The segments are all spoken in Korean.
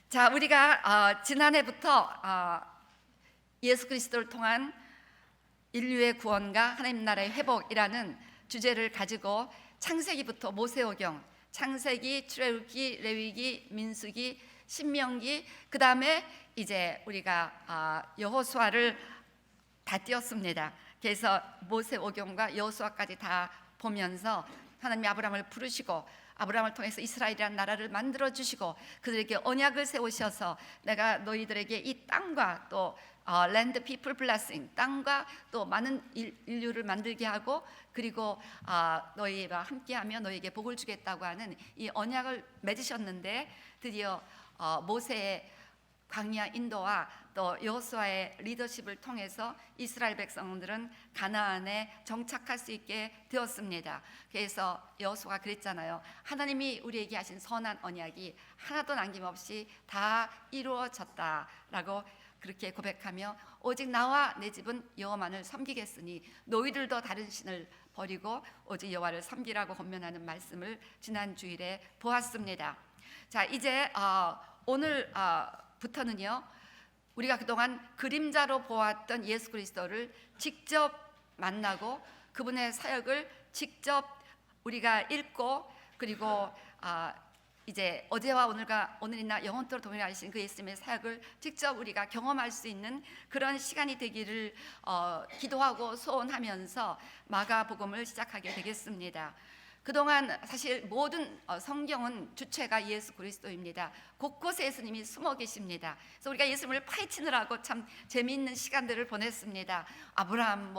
자, 우리가 지난해부터 예수 그리스도를 통한 인류의 구원과 하나님 나라의 회복이라는 주제를 가지고 창세기부터 모세오경, 창세기, 출애굽기, 레위기, 민수기, 신명기, 그 다음에 이제 우리가 여호수아를 다 띄었습니다. 그래서 모세오경과 여호수아까지 다 보면서 하나님이 아브라함을 부르시고 아브라함을 통해서 이스라엘이라는 나라를 만들어 주시고 그들에게 언약을 세우셔서 내가 너희들에게 이 땅과 또 랜드 피플 블레싱, 땅과 또 많은 인류를 만들게 하고 그리고 너희와 함께하며 너희에게 복을 주겠다고 하는 이 언약을 맺으셨는데 드디어 모세의 광야 인도와 또 여호수아의 리더십을 통해서 이스라엘 백성들은 가나안에 정착할 수 있게 되었습니다. 그래서 여호수아가 그랬잖아요. 하나님이 우리에게 하신 선한 언약이 하나도 남김없이 다 이루어졌다라고 그렇게 고백하며 오직 나와 내 집은 여호와만을 섬기겠으니 너희들도 다른 신을 버리고 오직 여호와를 섬기라고 권면하는 말씀을 지난 주일에 보았습니다. 자, 이제 오늘부터는요 우리가 그동안 그림자로 보았던 예수 그리스도를 직접 만나고 그분의 사역을 직접 우리가 읽고 그리고 이제 어제와 오늘이나 영원토록 동일하신 그 예수님의 사역을 직접 우리가 경험할 수 있는 그런 시간이 되기를 기도하고 소원하면서 마가복음을 시작하게 되겠습니다. 그동안 사실 모든 성경은 주체가 예수 그리스도입니다. 곳곳에 예수님이 숨어 계십니다. 그래서 우리가 예수님을 파헤치느라고 참 재미있는 시간들을 보냈습니다. 아브라함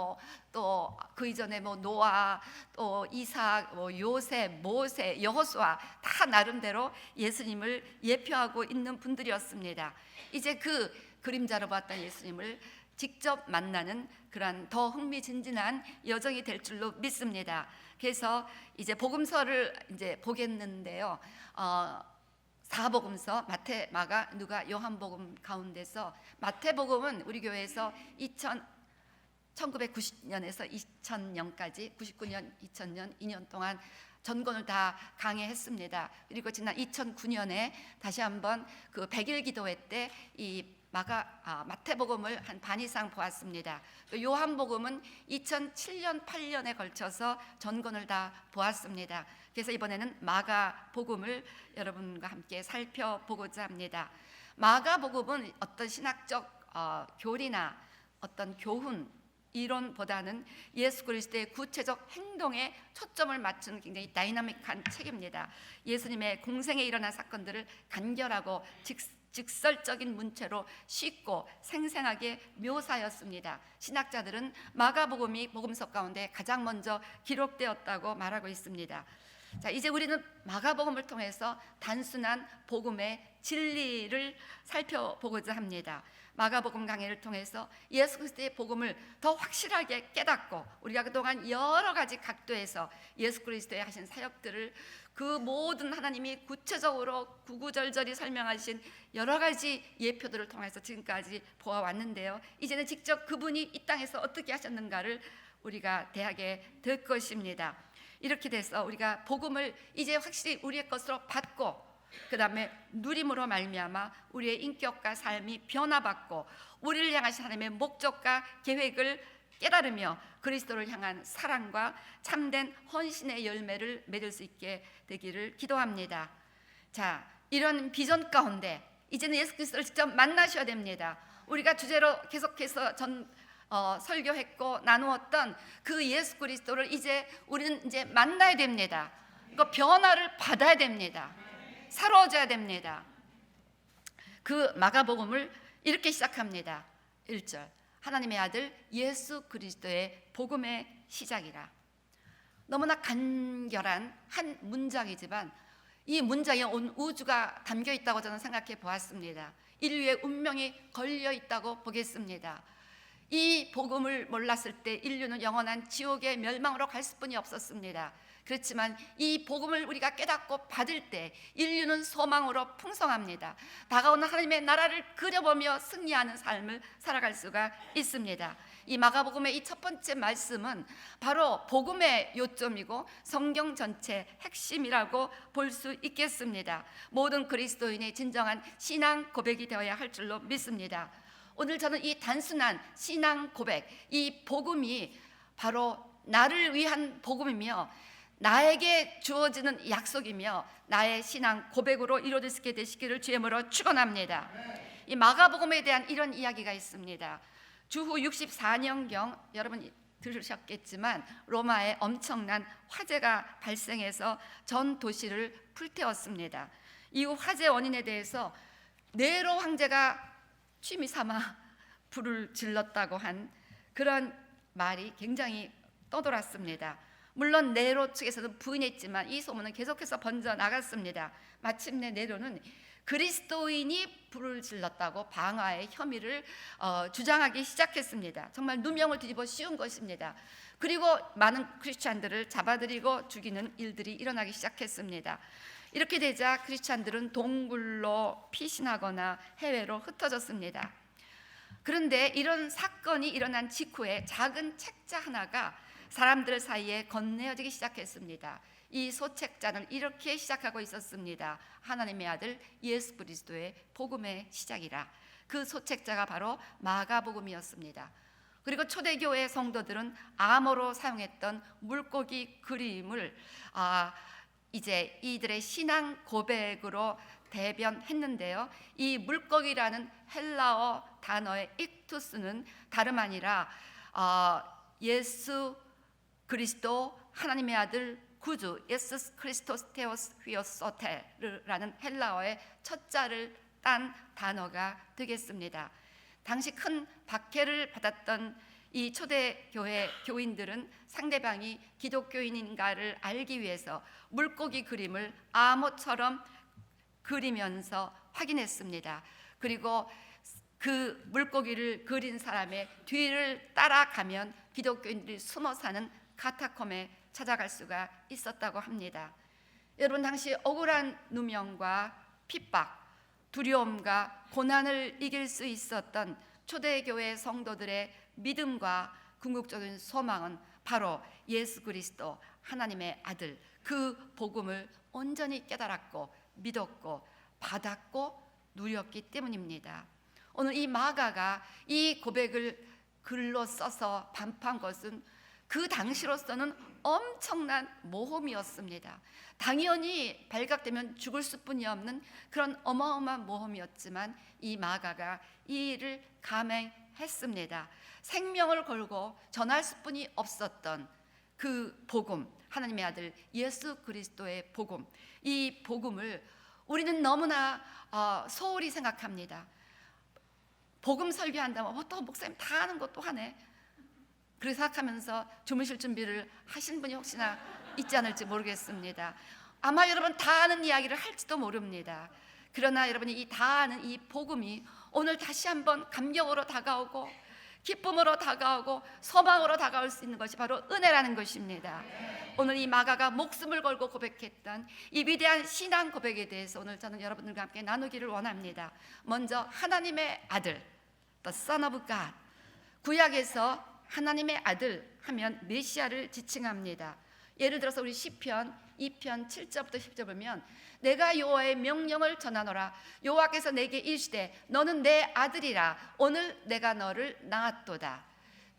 또 그 이전에 노아 또 이삭 요셉 모세 여호수아 다 나름대로 예수님을 예표하고 있는 분들이었습니다. 이제 그 그림자로 봤던 예수님을 직접 만나는 그런 더 흥미진진한 여정이 될 줄로 믿습니다. 그래서 이제 복음서를 이제 보겠는데요. 사복음서 마태, 마가, 누가, 요한복음 가운데서 마태복음은 우리 교회에서 1990년에서 2000년까지 99년, 2000년 2년 동안 전권을 다 강해했습니다. 그리고 지난 2009년에 다시 한번 그 100일 기도회 때 이 마태복음을 한 반 이상 보았습니다. 또 요한복음은 2007년 8년에 걸쳐서 전권을 다 보았습니다. 그래서 이번에는 마가복음을 여러분과 함께 살펴보고자 합니다. 마가복음은 어떤 신학적 교리나 어떤 교훈 이론보다는 예수 그리스도의 구체적 행동에 초점을 맞춘 굉장히 다이나믹한 책입니다. 예수님의 공생에 일어난 사건들을 간결하고 직설적인 문체로 쉽고 생생하게 묘사하였습니다. 신학자들은 마가복음이 복음서 가운데 가장 먼저 기록되었다고 말하고 있습니다. 자, 이제 우리는 마가복음을 통해서 단순한 복음의 진리를 살펴보고자 합니다. 마가복음 강해를 통해서 예수 그리스도의 복음을 더 확실하게 깨닫고 우리가 그동안 여러 가지 각도에서 예수 그리스도의 하신 사역들을 그 모든 하나님이 구체적으로 구구절절히 설명하신 여러 가지 예표들을 통해서 지금까지 보아왔는데요. 이제는 직접 그분이 이 땅에서 어떻게 하셨는가를 우리가 대하게 될 것입니다. 이렇게 돼서 우리가 복음을 이제 확실히 우리의 것으로 받고 그 다음에 누림으로 말미암아 우리의 인격과 삶이 변화받고 우리를 향하신 하나님의 목적과 계획을 깨달으며 그리스도를 향한 사랑과 참된 헌신의 열매를 맺을 수 있게 되기를 기도합니다. 자, 이런 비전 가운데 이제는 예수 그리스도를 직접 만나셔야 됩니다. 우리가 주제로 계속해서 설교했고 나누었던 그 예수 그리스도를 이제 우리는 이제 만나야 됩니다. 그 변화를 받아야 됩니다. 새로워져야 됩니다. 그 마가복음을 이렇게 시작합니다. 1절 하나님의 아들 예수 그리스도의 복음의 시작이라. 너무나 간결한 한 문장이지만 이 문장에 온 우주가 담겨 있다고 저는 생각해 보았습니다. 인류의 운명이 걸려 있다고 보겠습니다. 이 복음을 몰랐을 때 인류는 영원한 지옥의 멸망으로 갈 수뿐이 없었습니다. 그렇지만 이 복음을 우리가 깨닫고 받을 때 인류는 소망으로 풍성합니다. 다가오는 하나님의 나라를 그려보며 승리하는 삶을 살아갈 수가 있습니다. 이 마가복음의 이 첫 번째 말씀은 바로 복음의 요점이고 성경 전체 핵심이라고 볼 수 있겠습니다. 모든 그리스도인의 진정한 신앙 고백이 되어야 할 줄로 믿습니다. 오늘 저는 이 단순한 신앙 고백, 이 복음이 바로 나를 위한 복음이며 나에게 주어지는 약속이며 나의 신앙 고백으로 이루어질 수 있게 되시기를 주의 이름으로 축원합니다. 이 마가복음에 대한 이런 이야기가 있습니다. 주후 64년경 여러분 들으셨겠지만 로마에 엄청난 화재가 발생해서 전 도시를 불태웠습니다. 이후 화재 원인에 대해서 네로 황제가 취미 삼아 불을 질렀다고 한 그런 말이 굉장히 떠돌았습니다. 물론 네로 측에서는 부인했지만 이 소문은 계속해서 번져 나갔습니다. 마침내 네로는 그리스도인이 불을 질렀다고 방화의 혐의를 주장하기 시작했습니다. 정말 누명을 뒤집어 씌운 것입니다. 그리고 많은 크리스찬들을 잡아들이고 죽이는 일들이 일어나기 시작했습니다. 이렇게 되자 크리스찬들은 동굴로 피신하거나 해외로 흩어졌습니다. 그런데 이런 사건이 일어난 직후에 작은 책자 하나가 사람들 사이에 건네어지기 시작했습니다. 이 소책자는 이렇게 시작하고 있었습니다. 하나님의 아들 예수 그리스도의 복음의 시작이라. 그 소책자가 바로 마가복음이었습니다. 그리고 초대교회 성도들은 암호로 사용했던 물고기 그림을 이제 이들의 신앙 고백으로 대변했는데요. 이 물고기라는 헬라어 단어의 익투스는 다름 아니라 예수 그리스도 하나님의 아들 구주 예수스 크리스토스 테오스 휘오소테르라는 헬라어의 첫 자를 딴 단어가 되겠습니다. 당시 큰 박해를 받았던 이 초대교회 교인들은 상대방이 기독교인인가를 알기 위해서 물고기 그림을 암호처럼 그리면서 확인했습니다. 그리고 그 물고기를 그린 사람의 뒤를 따라가면 기독교인들이 숨어 사는 카타콤에 찾아갈 수가 있었다고 합니다. 여러분, 당시 억울한 누명과 핍박, 두려움과 고난을 이길 수 있었던 초대교회 성도들의 믿음과 궁극적인 소망은 바로 예수 그리스도 하나님의 아들, 그 복음을 온전히 깨달았고 믿었고 받았고 누렸기 때문입니다. 오늘 이 마가가 이 고백을 글로 써서 반포한 것은 그 당시로서는 엄청난 모험이었습니다. 당연히 발각되면 죽을 수뿐이 없는 그런 어마어마한 모험이었지만 이 마가가 이 일을 감행했습니다. 생명을 걸고 전할 수뿐이 없었던 그 복음, 하나님의 아들 예수 그리스도의 복음, 이 복음을 우리는 너무나 소홀히 생각합니다. 복음 설교한다면 또 목사님 다 아는 것도 하네, 그렇게 생각하면서 주무실 준비를 하신 분이 혹시나 있지 않을지 모르겠습니다. 아마 여러분 다 아는 이야기를 할지도 모릅니다. 그러나 여러분이 이 다 아는 이 복음이 오늘 다시 한번 감격으로 다가오고 기쁨으로 다가오고 소망으로 다가올 수 있는 것이 바로 은혜라는 것입니다. 오늘 이 마가가 목숨을 걸고 고백했던 이 위대한 신앙 고백에 대해서 오늘 저는 여러분들과 함께 나누기를 원합니다. 먼저 하나님의 아들, The Son of God. 구약에서 하나님의 아들 하면 메시아를 지칭합니다. 예를 들어서 우리 시편 2편 7절부터 10절 보면 내가 여호와의 명령을 전하노라. 여호와께서 내게 이르시되 너는 내 아들이라. 오늘 내가 너를 낳았도다.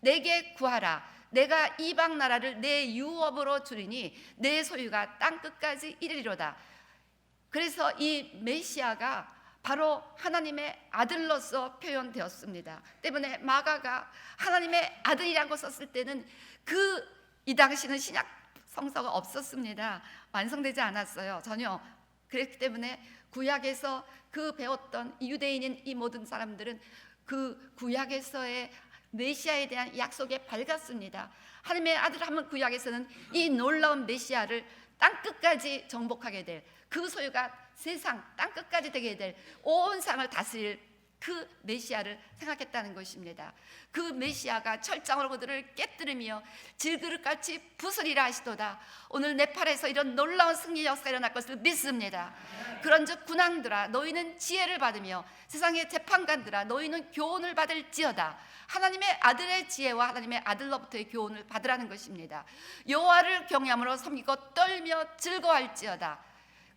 내게 구하라. 내가 이방 나라를 내 유업으로 주리니 내 소유가 땅 끝까지 이르리로다. 그래서 이 메시아가 바로 하나님의 아들로서 표현되었습니다. 때문에 마가가 하나님의 아들이라고 썼을 때는 이 당시는 신약 성서가 없었습니다. 완성되지 않았어요. 전혀. 그렇기 때문에 구약에서 그 배웠던 유대인인 이 모든 사람들은 그 구약에서의 메시아에 대한 약속에 밝았습니다. 하나님의 아들 하면 구약에서는 이 놀라운 메시아를 땅끝까지 정복하게 될, 그 소유가 세상 땅끝까지 되게 될, 온 상을 다스릴 그 메시아를 생각했다는 것입니다. 그 메시아가 철장으로 그들을 깨뜨리며 질그릇같이 부수리라 하시도다. 오늘 네팔에서 이런 놀라운 승리 역사가 일어날 것을 믿습니다. 그런즉 군왕들아 너희는 지혜를 받으며 세상의 재판관들아 너희는 교훈을 받을지어다. 하나님의 아들의 지혜와 하나님의 아들로부터의 교훈을 받으라는 것입니다. 여호와를 경외함으로 섬기고 떨며 즐거워할지어다.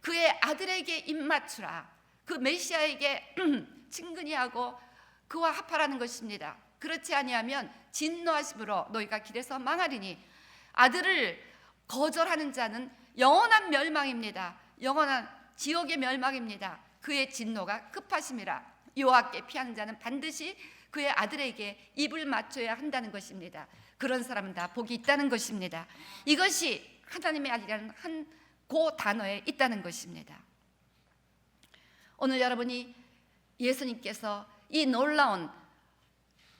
그의 아들에게 입맞추라. 그 메시아에게 친근히 하고 그와 합하라는 것입니다. 그렇지 아니하면 진노하심으로 너희가 길에서 망하리니 아들을 거절하는 자는 영원한 멸망입니다. 영원한 지옥의 멸망입니다. 그의 진노가 급하심이라. 여호와께 피하는 자는 반드시 그의 아들에게 입을 맞춰야 한다는 것입니다. 그런 사람은 다 복이 있다는 것입니다. 이것이 하나님의 아들이라는 한 고 단어에 있다는 것입니다. 오늘 여러분이 예수님께서 이 놀라운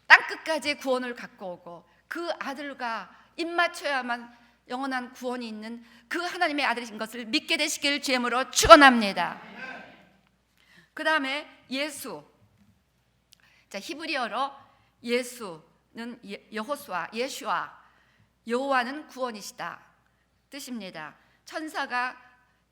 땅끝까지의 구원을 갖고 오고 그 아들과 입맞춰야만 영원한 구원이 있는 그 하나님의 아들이신 것을 믿게 되시길 주임으로 축원합니다. 그 다음에 예수, 자 히브리어로 예수는 여호수아, 예슈아, 여호와는 구원이시다 뜻입니다. 천사가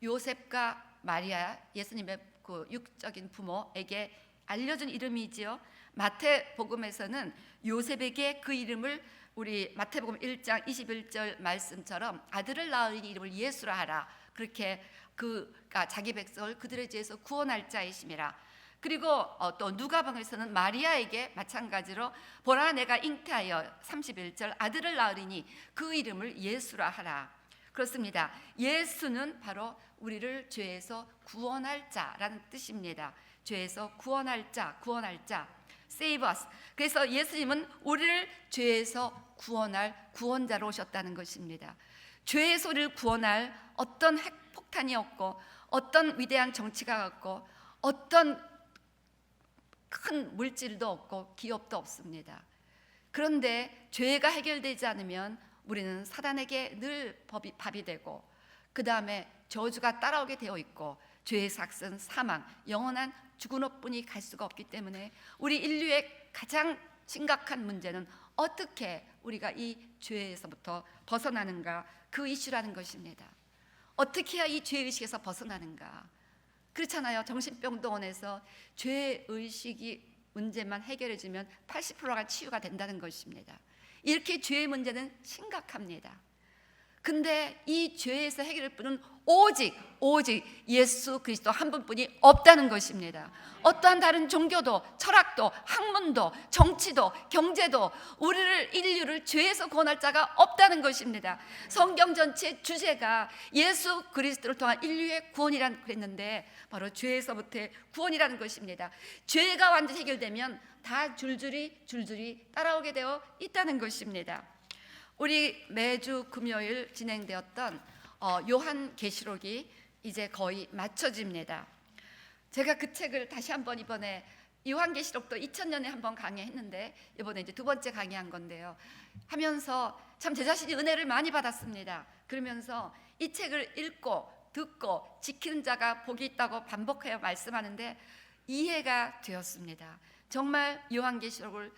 요셉과 마리아, 예수님의 그 육적인 부모에게 알려준 이름이지요. 마태복음에서는 요셉에게 그 이름을 우리 마태복음 1장 21절 말씀처럼 아들을 낳으니 이름을 예수라 하라. 그렇게 그가 자기 백성을 그들의 죄에서 구원할 자이심이라. 그리고 또 누가복음에서는 마리아에게 마찬가지로 보라 내가 잉태하여 31절 아들을 낳으리니 그 이름을 예수라 하라. 그렇습니다. 예수는 바로 우리를 죄에서 구원할 자라는 뜻입니다. 죄에서 구원할 자, 구원할 자, save us. 그래서 예수님은 우리를 죄에서 구원할 구원자로 오셨다는 것입니다. 죄에서 우리를 구원할 어떤 핵폭탄이 없고 어떤 위대한 정치가 없고 어떤 큰 물질도 없고 기업도 없습니다. 그런데 죄가 해결되지 않으면 우리는 사단에게 늘 밥이 되고 그 다음에 저주가 따라오게 되어 있고 죄의 삭은 사망, 영원한 죽은 헛뿐이 갈 수가 없기 때문에 우리 인류의 가장 심각한 문제는 어떻게 우리가 이 죄에서부터 벗어나는가, 그 이슈라는 것입니다. 어떻게 해야 이 죄의식에서 벗어나는가. 그렇잖아요. 정신병동원에서 죄의식이 문제만 해결해주면 80%가 치유가 된다는 것입니다. 이렇게 죄의 문제는 심각합니다. 근데 이 죄에서 해결할 분은 오직 예수 그리스도 한 분뿐이 없다는 것입니다. 어떠한 다른 종교도 철학도 학문도 정치도 경제도 우리를 인류를 죄에서 구원할 자가 없다는 것입니다. 성경 전체 주제가 예수 그리스도를 통한 인류의 구원이라는 그랬는데 바로 죄에서부터의 구원이라는 것입니다. 죄가 완전히 해결되면 다 줄줄이 따라오게 되어 있다는 것입니다. 우리 매주 금요일 진행되었던 요한계시록이 이제 거의 맞춰집니다. 제가 그 책을 다시 한번 이번에 요한계시록도 2000년에 한번 강의했는데 이번에 이제 두 번째 강의한 건데요. 하면서 참 제 자신이 은혜를 많이 받았습니다. 그러면서 이 책을 읽고 듣고 지키는 자가 복이 있다고 반복하여 말씀하는데 이해가 되었습니다. 정말 요한계시록을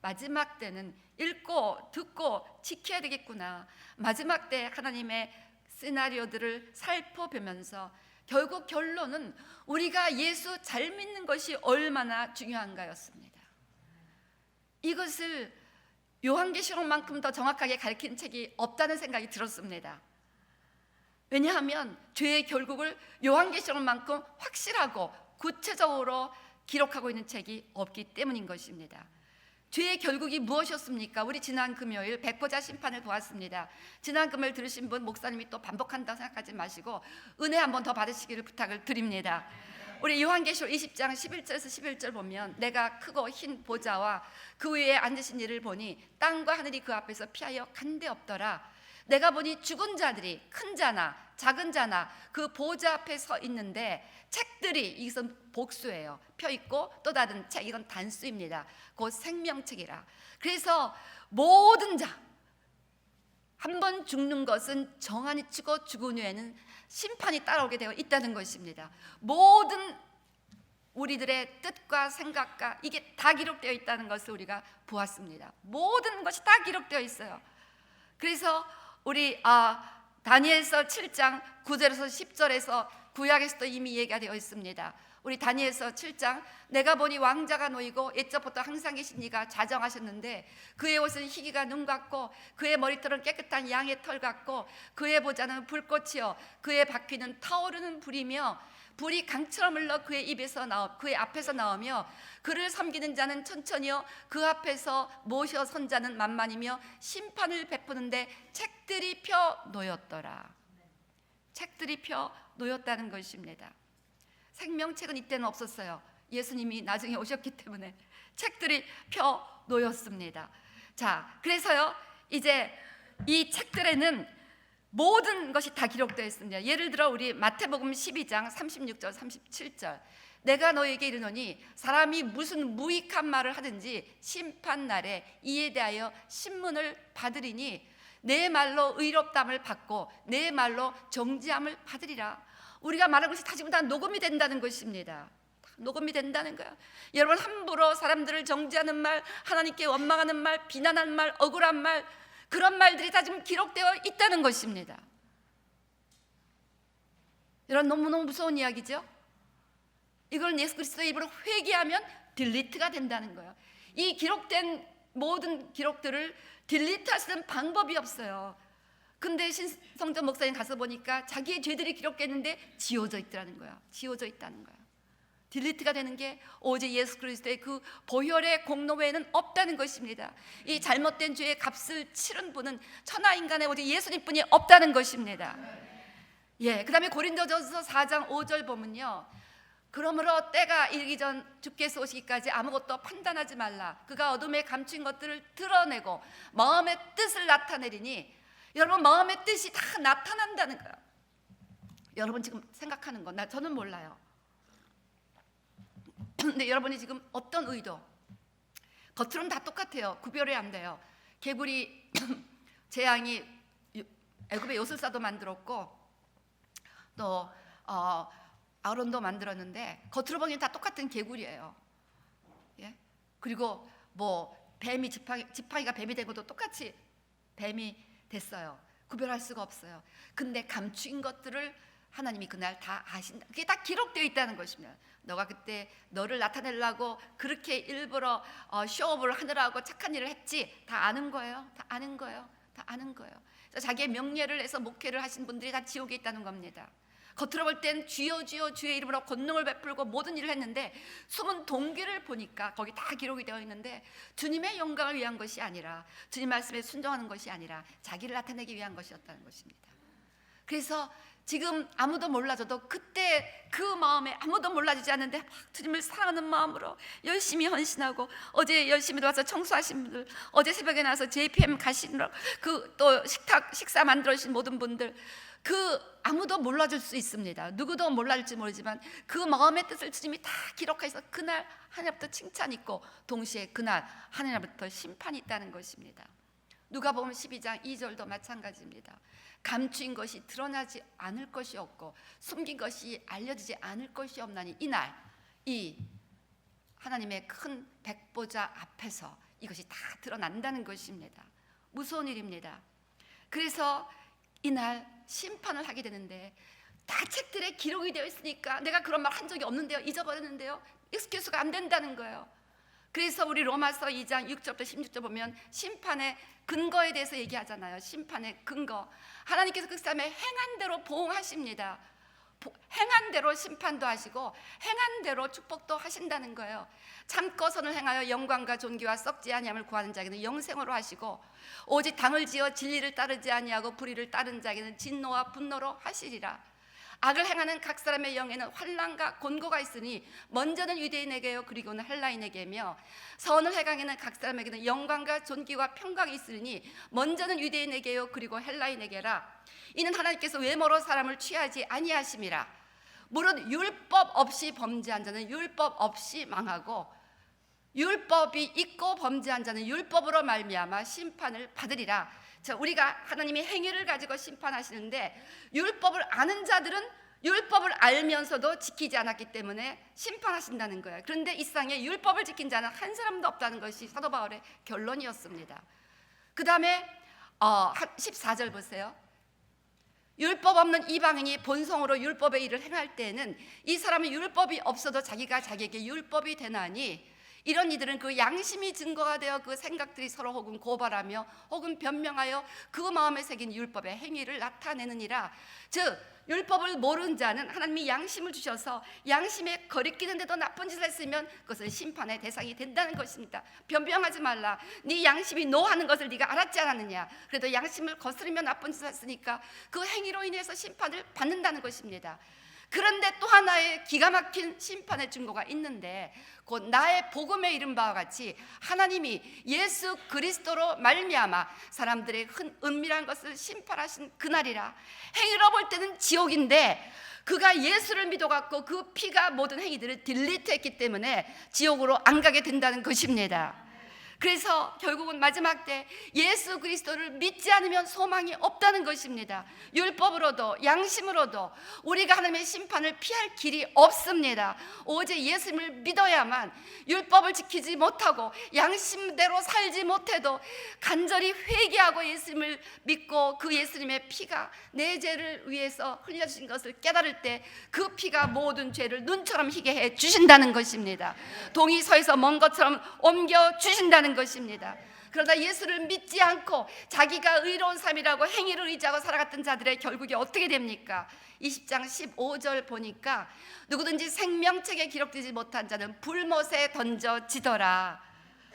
마지막 때는 읽고 듣고 지켜야 되겠구나. 마지막 때 하나님의 시나리오들을 살펴보면서 결국 결론은 우리가 예수 잘 믿는 것이 얼마나 중요한가였습니다. 이것을 요한계시록만큼 더 정확하게 가르치는 책이 없다는 생각이 들었습니다. 왜냐하면 죄의 결국을 요한계시록만큼 확실하고 구체적으로 기록하고 있는 책이 없기 때문인 것입니다. 죄의 결국이 무엇이었습니까? 우리 지난 금요일 백보자 심판을 보았습니다. 지난 금요일 들으신 분 목사님이 또 반복한다고 생각하지 마시고 은혜 한번 더 받으시기를 부탁을 드립니다. 우리 요한계시록 20장 11절에서 11절 보면 내가 크고 흰 보좌와 그 위에 앉으신 이를 보니 땅과 하늘이 그 앞에서 피하여 간데 없더라. 내가 보니 죽은 자들이 큰 자나 작은 자나 그 보좌 앞에 서 있는데 책들이, 이것은 복수예요. 펴 있고 또 다른 책, 이건 단수입니다. 곧 생명책이라. 그래서 모든 자, 한 번 죽는 것은 정한이 치고 죽은 후에는 심판이 따라오게 되어 있다는 것입니다. 모든 우리들의 뜻과 생각과 이게 다 기록되어 있다는 것을 우리가 보았습니다. 모든 것이 다 기록되어 있어요. 그래서 우리 다니엘서 7장 9절에서 10절에서 구약에서도 이미 얘기가 되어 있습니다. 우리 다니엘서 7장, 내가 보니 왕자가 놓이고 옛적부터 항상 계신 이가 자정하셨는데 그의 옷은 희기가 눈 같고 그의 머리털은 깨끗한 양의 털 같고 그의 보좌는 불꽃이요 그의 바퀴는 타오르는 불이며 불이 강처럼 흘러 그의 앞에서 나오며 그를 섬기는 자는 천천히요 그 앞에서 모셔 선 자는 만만이며 심판을 베푸는데 책들이 펴 놓였더라. 책들이 펴 놓였다는 것입니다. 생명책은 이때는 없었어요. 예수님이 나중에 오셨기 때문에 책들이 펴 놓였습니다. 자, 그래서요 이제 이 책들에는 모든 것이 다 기록되어 있습니다. 예를 들어 우리 마태복음 12장 36절 37절, 내가 너에게 이르노니 사람이 무슨 무익한 말을 하든지 심판날에 이에 대하여 신문을 받으리니 내 말로 의롭담을 받고 내 말로 정죄함을 받으리라. 우리가 말하는 것이 다 지금 다 녹음이 된다는 것입니다. 녹음이 된다는 거야. 여러분, 함부로 사람들을 정죄하는 말, 하나님께 원망하는 말, 비난하는 말, 억울한 말, 그런 말들이 다 지금 기록되어 있다는 것입니다. 여러분, 너무너무 무서운 이야기죠. 이걸 예수 그리스도의 이름으로 회개하면 딜리트가 된다는 거예요. 이 기록된 모든 기록들을 딜리트할 수 있는 방법이 없어요. 근데 신성전 목사님 가서 보니까 자기의 죄들이 기록됐는데 지워져 있더라는 거야. 지워져 있다는 거야. 딜리트가 되는 게 오직 예수 그리스도의 그 보혈의 공로 외에는 없다는 것입니다. 이 잘못된 죄의 값을 치른 분은 천하 인간의 오직 예수님뿐이 없다는 것입니다. 예, 그다음에 고린도전서 4장 5절 보면요, 그러므로 때가 이르기 전 주께서 오시기까지 아무것도 판단하지 말라. 그가 어둠에 감춘 것들을 드러내고 마음의 뜻을 나타내리니, 여러분, 마음의 뜻이 다 나타난다는 거예요. 여러분 지금 생각하는 거 저는 몰라요. 근데 여러분이 지금 어떤 의도, 겉으로는 다 똑같아요. 구별이 안 돼요. 개구리 재앙이 애굽의 요술사도 만들었고 또 아론도 만들었는데 겉으로 보기엔 다 똑같은 개구리예요. 예? 그리고 뭐 뱀이 지팡이가 뱀이 된 것도 똑같이 뱀이 됐어요. 구별할 수가 없어요. 근데 감추인 것들을 하나님이 그날 다 아신다. 그게 다 기록되어 있다는 것입니다. 너가 그때 너를 나타내려고 그렇게 일부러 쇼업을 하느라고 착한 일을 했지. 다 아는 거예요. 다 아는 거예요. 다 아는 거예요. 자기의 명예를 해서 목회를 하신 분들이 다 지옥에 있다는 겁니다. 겉으로 볼 땐 주여 주여 주의 이름으로 권능을 베풀고 모든 일을 했는데 숨은 동기를 보니까 거기 다 기록이 되어 있는데 주님의 영광을 위한 것이 아니라, 주님 말씀에 순종하는 것이 아니라 자기를 나타내기 위한 것이었다는 것입니다. 그래서 지금 아무도 몰라줘도 그때 그 마음에 아무도 몰라주지 않는데 막 주님을 사랑하는 마음으로 열심히 헌신하고, 어제 열심히 와서 청소하신 분들, 어제 새벽에 나와서 JPM 가시느라 또 식사 만들어 주신 모든 분들, 아무도 몰라줄 수 있습니다. 누구도 몰라줄지 모르지만 그 마음의 뜻을 주님이 다 기록해서 그날 하나님부터 칭찬이 있고 동시에 그날 하나님부터 심판이 있다는 것입니다. 누가복음 12장 2절도 마찬가지입니다. 감추인 것이 드러나지 않을 것이 없고 숨긴 것이 알려지지 않을 것이 없나니 이날 이 하나님의 큰 백보자 앞에서 이것이 다 드러난다는 것입니다. 무서운 일입니다. 그래서 이날 심판을 하게 되는데 다 책들에 기록이 되어 있으니까 내가 그런 말 한 적이 없는데요, 잊어버렸는데요, 익스큐스가 안 된다는 거예요. 그래서 우리 로마서 2장 6절부터 16절 보면 심판의 근거에 대해서 얘기하잖아요. 심판의 근거, 하나님께서 그 사람의 행한 대로 보응하십니다. 행한 대로 심판도 하시고 행한 대로 축복도 하신다는 거예요. 참고 선을 행하여 영광과 존귀와 썩지 아니함을 구하는 자에게는 영생으로 하시고, 오직 당을 지어 진리를 따르지 아니하고 불의를 따르는 자에게는 진노와 분노로 하시리라. 악을 행하는 각 사람의 영에는 환난과 곤고가 있으니 먼저는 유대인에게요 그리고는 헬라인에게며, 선을 행하는 각 사람에게는 영광과 존귀와 평강이 있으니 먼저는 유대인에게요 그리고 헬라인에게라. 이는 하나님께서 외모로 사람을 취하지 아니하심이라. 무릇 율법 없이 범죄한 자는 율법 없이 망하고 율법이 있고 범죄한 자는 율법으로 말미암아 심판을 받으리라. 자, 우리가 하나님이 행위를 가지고 심판하시는데 율법을 아는 자들은 율법을 알면서도 지키지 않았기 때문에 심판하신다는 거예요. 그런데 이 세상에 율법을 지킨 자는 한 사람도 없다는 것이 사도 바울의 결론이었습니다. 그 다음에 14절 보세요. 율법 없는 이방인이 본성으로 율법의 일을 행할 때에는 이 사람은 율법이 없어도 자기가 자기에게 율법이 되나니 이런 이들은 그 양심이 증거가 되어 그 생각들이 서로 혹은 고발하며 혹은 변명하여 그 마음에 새긴 율법의 행위를 나타내느니라. 즉 율법을 모르는 자는 하나님이 양심을 주셔서 양심에 거리끼는데도 나쁜 짓을 했으면 그것은 심판의 대상이 된다는 것입니다. 변명하지 말라. 네 양심이 노하는 것을 네가 알았지 않았느냐. 그래도 양심을 거스르며 나쁜 짓을 했으니까 그 행위로 인해서 심판을 받는다는 것입니다. 그런데 또 하나의 기가 막힌 심판의 증거가 있는데 곧 나의 복음에 이른 바와 같이 하나님이 예수 그리스도로 말미암아 사람들의 은밀한 것을 심판하신 그날이라. 행위로 볼 때는 지옥인데 그가 예수를 믿어갖고 그 피가 모든 행위들을 딜리트했기 때문에 지옥으로 안 가게 된다는 것입니다. 그래서 결국은 마지막 때 예수 그리스도를 믿지 않으면 소망이 없다는 것입니다. 율법으로도 양심으로도 우리가 하나님의 심판을 피할 길이 없습니다. 오직 예수님을 믿어야만, 율법을 지키지 못하고 양심대로 살지 못해도 간절히 회개하고 예수님을 믿고 그 예수님의 피가 내 죄를 위해서 흘려주신 것을 깨달을 때 그 피가 모든 죄를 눈처럼 희게 해 주신다는 것입니다. 동이 서에서 먼 것처럼 옮겨 주신다는 것입니다. 그러나 예수를 믿지 않고 자기가 의로운 삶이라고 행위를 의지하고 살아갔던 자들의 결국이 어떻게 됩니까? 20장 15절 보니까 누구든지 생명책에 기록되지 못한 자는 불못에 던져지더라.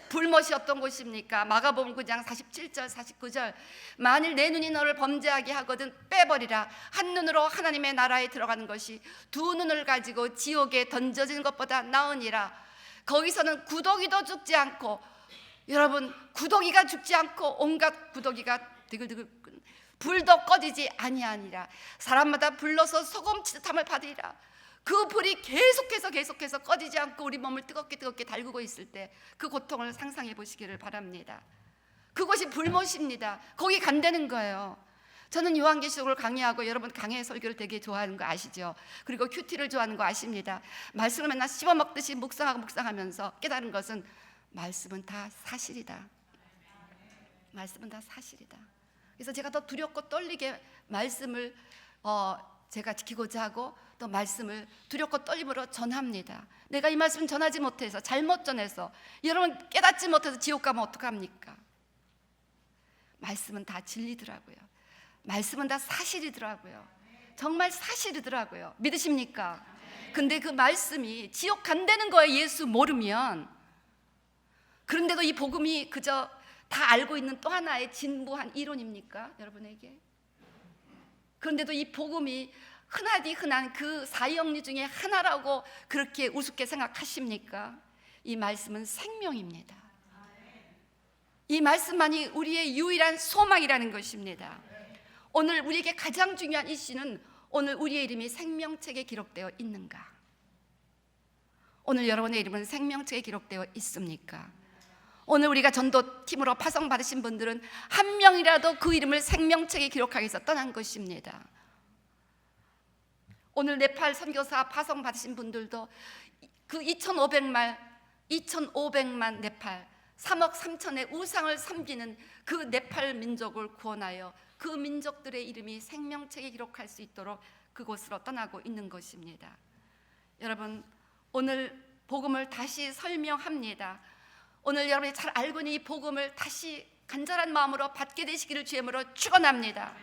불못이 어떤 곳입니까? 마가복음 9장 47절 49절 만일 내 눈이 너를 범죄하게 하거든 빼버리라. 한 눈으로 하나님의 나라에 들어가는 것이 두 눈을 가지고 지옥에 던져지는 것보다 나으니라. 거기서는 구더기도 죽지 않고, 여러분 구더기가 죽지 않고 온갖 구더기가 드글드글 불도 꺼지지 아니하니라. 사람마다 불러서 소금치듯함을 받으리라. 그 불이 계속해서 꺼지지 않고 우리 몸을 뜨겁게 달구고 있을 때 그 고통을 상상해 보시기를 바랍니다. 그것이 불못입니다. 거기 간다는 거예요. 저는 요한계시록을 강의하고 여러분 강해 설교를 되게 좋아하는 거 아시죠? 그리고 큐티를 좋아하는 거 아십니다. 말씀을 맨날 씹어먹듯이 묵상하면서 깨달은 것은 말씀은 다 사실이다. 말씀은 다 사실이다. 그래서 제가 더 두렵고 떨리게 말씀을 제가 지키고자 하고 또 말씀을 두렵고 떨림으로 전합니다. 내가 이 말씀 전하지 못해서 잘못 전해서 여러분 깨닫지 못해서 지옥 가면 어떡합니까? 말씀은 다 진리더라고요. 말씀은 다 사실이더라고요. 정말 사실이더라고요. 믿으십니까? 근데 그 말씀이 지옥 간다는 거예요. 예수 모르면. 그런데도 이 복음이 그저 다 알고 있는 또 하나의 진부한 이론입니까? 여러분에게? 그런데도 이 복음이 흔하디 흔한 그 사형리 중에 하나라고 그렇게 우습게 생각하십니까? 이 말씀은 생명입니다. 이 말씀만이 우리의 유일한 소망이라는 것입니다. 오늘 우리에게 가장 중요한 이슈는 오늘 우리의 이름이 생명책에 기록되어 있는가? 오늘 여러분의 이름은 생명책에 기록되어 있습니까? 오늘 우리가 전도팀으로 파송 받으신 분들은 한 명이라도 그 이름을 생명책에 기록하기 위해서 떠난 것입니다. 오늘 네팔 선교사 파송 받으신 분들도 그 2,500만 네팔 3억 3천의 우상을 섬기는 그 네팔 민족을 구원하여 그 민족들의 이름이 생명책에 기록할 수 있도록 그곳으로 떠나고 있는 것입니다. 여러분, 오늘 복음을 다시 설명합니다. 오늘 여러분이 잘 알고 있는 이 복음을 다시 간절한 마음으로 받게 되시기를 주님으로 축원합니다.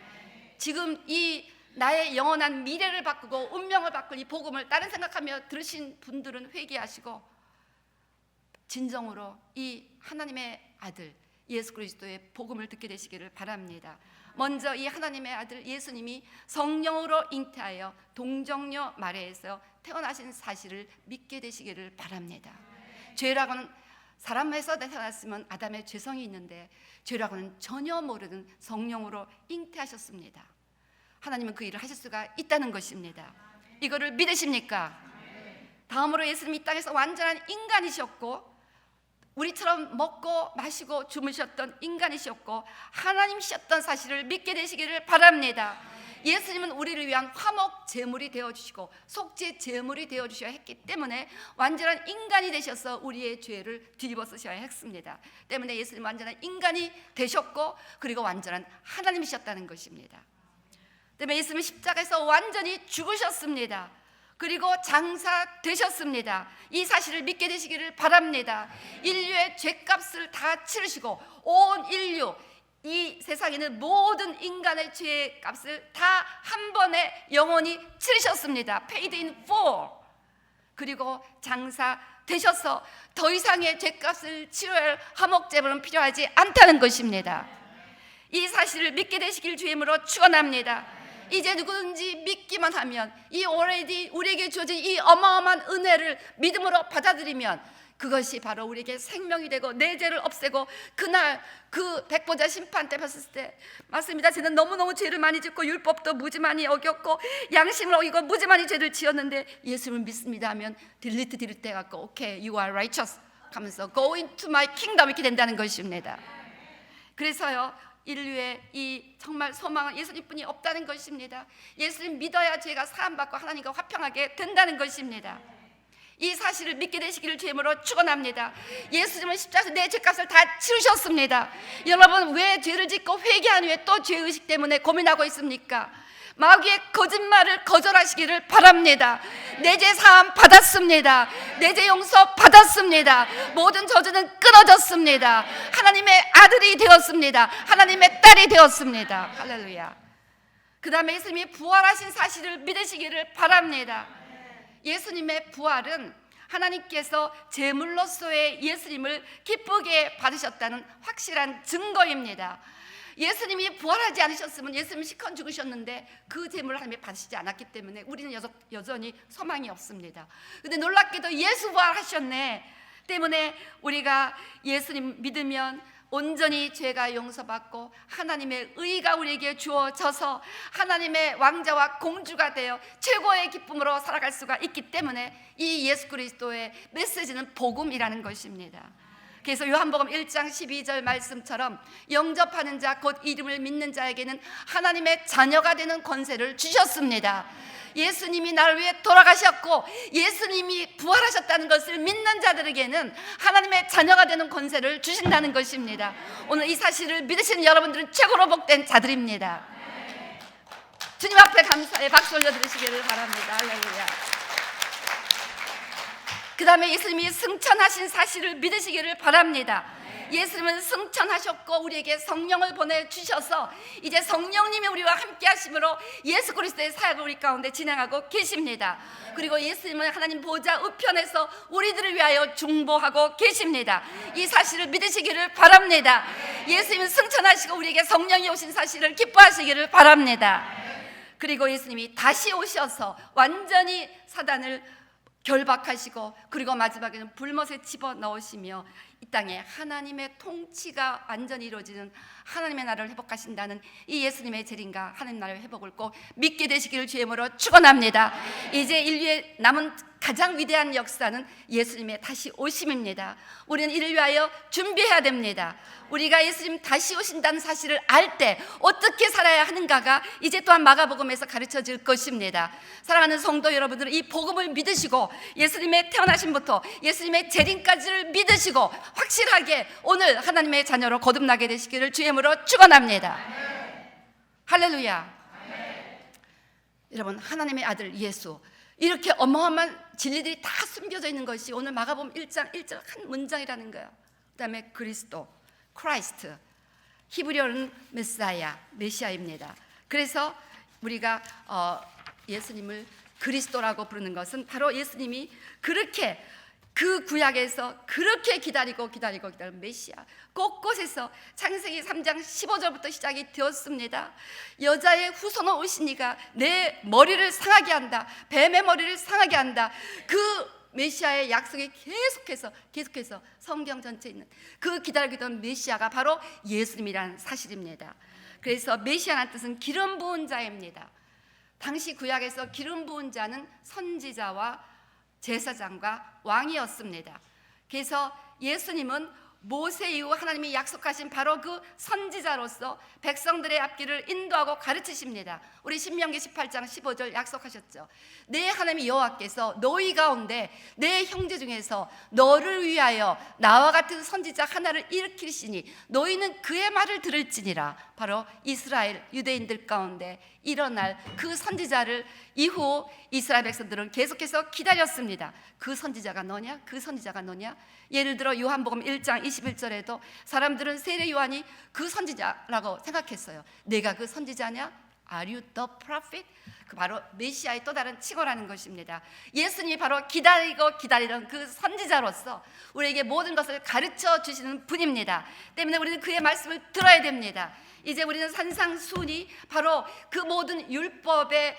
지금 이 나의 영원한 미래를 바꾸고 운명을 바꿀 이 복음을 다른 생각하며 들으신 분들은 회개하시고 진정으로 이 하나님의 아들 예수 그리스도의 복음을 듣게 되시기를 바랍니다. 먼저 이 하나님의 아들 예수님이 성령으로 잉태하여 동정녀 마리아에서 태어나신 사실을 믿게 되시기를 바랍니다. 죄라고는 사람에서 태어났으면 아담의 죄성이 있는데 죄라고는 전혀 모르는 성령으로 잉태하셨습니다. 하나님은 그 일을 하실 수가 있다는 것입니다. 이거를 믿으십니까? 다음으로 예수님이 이 땅에서 완전한 인간이셨고 우리처럼 먹고 마시고 주무셨던 인간이셨고 하나님이셨던 사실을 믿게 되시기를 바랍니다. 예수님은 우리를 위한 화목 제물이 되어주시고 속죄 제물이 되어주셔야 했기 때문에 완전한 인간이 되셔서 우리의 죄를 뒤집어 쓰셔야 했습니다. 때문에 예수님은 완전한 인간이 되셨고 그리고 완전한 하나님이셨다는 것입니다. 때문에 예수님은 십자가에서 완전히 죽으셨습니다. 그리고 장사되셨습니다. 이 사실을 믿게 되시기를 바랍니다. 인류의 죄값을 다 치르시고 온 인류, 이 세상에 있는 모든 인간의 죄값을 다 한 번에 영원히 치르셨습니다. Paid in full. 그리고 장사되셔서 더 이상의 죄값을 치러야 할 화목제물은 필요하지 않다는 것입니다. 이 사실을 믿게 되시길 주임으로 축원합니다. 이제 누구든지 믿기만 하면 이 already 우리에게 주어진 이 어마어마한 은혜를 믿음으로 받아들이면 그것이 바로 우리에게 생명이 되고 내 죄를 없애고 그날 그 백보자 심판 때 봤을 때 맞습니다. 저는 너무너무 죄를 많이 짓고 율법도 무지 많이 어겼고 양심을 어기고 무지 많이 죄를 지었는데 예수님을 믿습니다 하면 딜리트 해갖고 오케이 you are righteous 하면서 go into my kingdom 이렇게 된다는 것입니다. 그래서요 인류의 이 정말 소망은 예수님뿐이 없다는 것입니다. 예수님 믿어야 죄가 사함받고 하나님과 화평하게 된다는 것입니다. 이 사실을 믿게 되시기를 주임으로 축원합니다. 예수님은 십자가에서 내 죄값을 다 치르셨습니다. 여러분 왜 죄를 짓고 회개한 후에 또 죄의식 때문에 고민하고 있습니까? 마귀의 거짓말을 거절하시기를 바랍니다. 내 죄 사함 받았습니다. 내 죄 용서 받았습니다. 모든 저주는 끊어졌습니다. 하나님의 아들이 되었습니다. 하나님의 딸이 되었습니다. 할렐루야. 그 다음에 예수님이 부활하신 사실을 믿으시기를 바랍니다. 예수님의 부활은 하나님께서 제물로서의 예수님을 기쁘게 받으셨다는 확실한 증거입니다. 예수님이 부활하지 않으셨으면 예수님이 시컨 죽으셨는데 그 제물을 하나님이 받으시지 않았기 때문에 우리는 여전히 소망이 없습니다. 그런데 놀랍게도 예수 부활하셨네 때문에 우리가 예수님 믿으면 온전히 죄가 용서받고 하나님의 의가 우리에게 주어져서 하나님의 왕자와 공주가 되어 최고의 기쁨으로 살아갈 수가 있기 때문에 이 예수 그리스도의 메시지는 복음이라는 것입니다. 그래서 요한복음 1장 12절 말씀처럼 영접하는 자 곧 이름을 믿는 자에게는 하나님의 자녀가 되는 권세를 주셨습니다. 예수님이 나를 위해 돌아가셨고 예수님이 부활하셨다는 것을 믿는 자들에게는 하나님의 자녀가 되는 권세를 주신다는 것입니다. 오늘 이 사실을 믿으시는 여러분들은 최고로 복된 자들입니다. 주님 앞에 감사의 박수 올려드리시기를 바랍니다. 할렐루야. 그 다음에 예수님이 승천하신 사실을 믿으시기를 바랍니다. 예수님은 승천하셨고 우리에게 성령을 보내주셔서 이제 성령님이 우리와 함께 하심으로 예수 그리스도의 사역을 우리 가운데 진행하고 계십니다. 그리고 예수님은 하나님 보좌 우편에서 우리들을 위하여 중보하고 계십니다. 이 사실을 믿으시기를 바랍니다. 예수님은 승천하시고 우리에게 성령이 오신 사실을 기뻐하시기를 바랍니다. 그리고 예수님이 다시 오셔서 완전히 사단을 결박하시고 그리고 마지막에는 불못에 집어넣으시며 이 땅에 하나님의 통치가 완전히 이루어지는 하나님의 나라를 회복하신다는 이 예수님의 재림과 하나님 나라의 회복을 꼭 믿게 되시기를 주임으로 축원합니다. 이제 인류의 남은 가장 위대한 역사는 예수님의 다시 오심입니다. 우리는 이를 위하여 준비해야 됩니다. 우리가 예수님 다시 오신다는 사실을 알 때 어떻게 살아야 하는가가 이제 또한 마가복음에서 가르쳐 줄 것입니다. 사랑하는 성도 여러분들은 이 복음을 믿으시고 예수님의 태어나심부터 예수님의 재림까지를 믿으시고 확실하게 오늘 하나님의 자녀로 거듭나게 되시기를 주임으로 축원합니다. 할렐루야. 여러분 하나님의 아들 예수 이렇게 어마어마한 진리들이 다 숨겨져 있는 것이 오늘 마가복음 1장 1절 한 문장이라는 거예요. 그 다음에 그리스도 크라이스트 히브리어는 메사야 메시아입니다. 그래서 우리가 예수님을 그리스도라고 부르는 것은 바로 예수님이 그렇게 그 구약에서 그렇게 기다리고 메시아 곳곳에서 창세기 3장 15절부터 시작이 되었습니다. 여자의 후손은 오시니가 내 머리를 상하게 한다. 뱀의 머리를 상하게 한다. 그 메시아의 약속이 계속해서 성경 전체에 있는 그 기다리던 메시아가 바로 예수님이라는 사실입니다. 그래서 메시아라는 뜻은 기름 부은 자입니다. 당시 구약에서 기름 부은 자는 선지자와 제사장과 왕이었습니다. 그래서 예수님은 모세 이후 하나님이 약속하신 바로 그 선지자로서 백성들의 앞길을 인도하고 가르치십니다. 우리 신명기 18장 15절 약속하셨죠. 내 하나님 여호와께서 너희 가운데 내 형제 중에서 너를 위하여 나와 같은 선지자 하나를 일으키시니 너희는 그의 말을 들을지니라. 바로 이스라엘 유대인들 가운데 일어날 그 선지자를 이후 이스라엘 백성들은 계속해서 기다렸습니다. 그 선지자가 너냐? 그 선지자가 너냐? 예를 들어 요한복음 1장 21절에도 사람들은 세례 요한이 그 선지자라고 생각했어요. 내가 그 선지자냐? Are you the prophet? 그 바로 메시아의 또 다른 칭호라는 것입니다. 예수님이 바로 기다리던 그 선지자로서 우리에게 모든 것을 가르쳐 주시는 분입니다. 때문에 우리는 그의 말씀을 들어야 됩니다. 이제 우리는 산상수훈이 바로 그 모든 율법의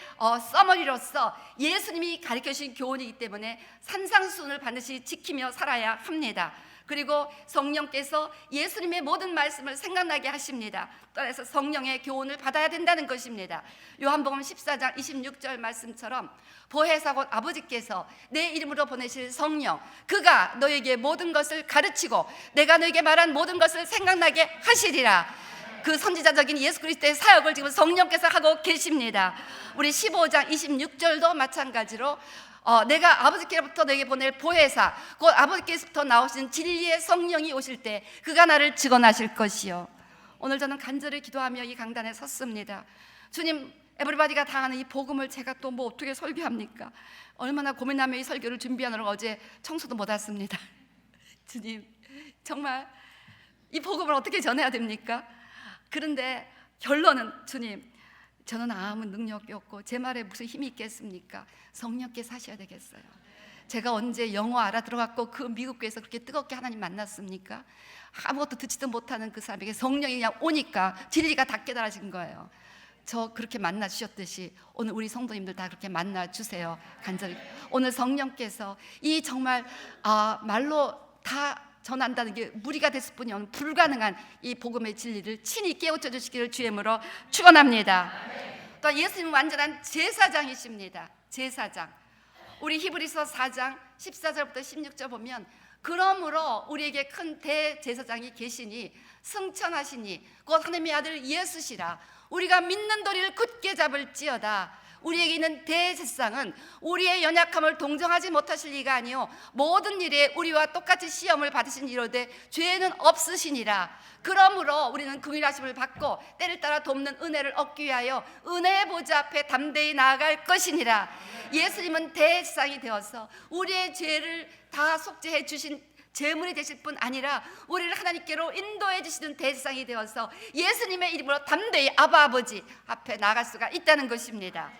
서머리로서 예수님이 가르쳐 주신 교훈이기 때문에 산상수훈을 반드시 지키며 살아야 합니다. 그리고 성령께서 예수님의 모든 말씀을 생각나게 하십니다. 따라서 성령의 교훈을 받아야 된다는 것입니다. 요한복음 14장 26절 말씀처럼 보혜사 곧 아버지께서 내 이름으로 보내실 성령, 그가 너에게 모든 것을 가르치고 내가 너에게 말한 모든 것을 생각나게 하시리라. 그 선지자적인 예수 그리스도의 사역을 지금 성령께서 하고 계십니다. 우리 15장 26절도 마찬가지로 내가 아버지께로부터 너에게 보낼 보혜사 곧 아버지께서부터 나오신 진리의 성령이 오실 때 그가 나를 증언하실 것이요. 오늘 저는 간절히 기도하며 이 강단에 섰습니다. 주님, 에브리바디가 다 아는 이 복음을 제가 또 뭐 어떻게 설교합니까? 얼마나 고민하며 이 설교를 준비하느라고 어제 청소도 못 왔습니다. 주님, 정말 이 복음을 어떻게 전해야 됩니까? 그런데 결론은 주님, 저는 아무 능력이 없고 제 말에 무슨 힘이 있겠습니까? 성령께서 하셔야 되겠어요. 제가 언제 영어 알아들어갖고 그 미국 교회에서 그렇게 뜨겁게 하나님 만났습니까? 아무것도 듣지도 못하는 그 사람에게 성령이 그냥 오니까 진리가 다 깨달아진 거예요. 저 그렇게 만나 주셨듯이 오늘 우리 성도님들 다 그렇게 만나 주세요. 간절히 오늘 성령께서 이 정말 말로 다 전한다는 게 무리가 됐을 뿐이 아니라 불가능한 이 복음의 진리를 친히 깨우쳐 주시기를 주의 이름으로 축원합니다. 또 예수님은 완전한 제사장이십니다. 제사장. 우리 히브리서 4장 14절부터 16절 보면 그러므로 우리에게 큰 대제사장이 계시니 승천하시니 곧 하나님의 아들 예수시라. 우리가 믿는 도리를 굳게 잡을지어다. 우리에게 있는 대제사장은 우리의 연약함을 동정하지 못하실 리가 아니요 모든 일에 우리와 똑같이 시험을 받으신 이로되 죄는 없으시니라. 그러므로 우리는 긍휼하심을 받고 때를 따라 돕는 은혜를 얻기 위하여 은혜의 보좌 앞에 담대히 나아갈 것이니라. 예수님은 대제사장이 되어서 우리의 죄를 다 속죄해 주신 제물이 되실 뿐 아니라 우리를 하나님께로 인도해 주시는 대제사장이 되어서 예수님의 이름으로 담대히 아바 아버지 앞에 나갈 수가 있다는 것입니다.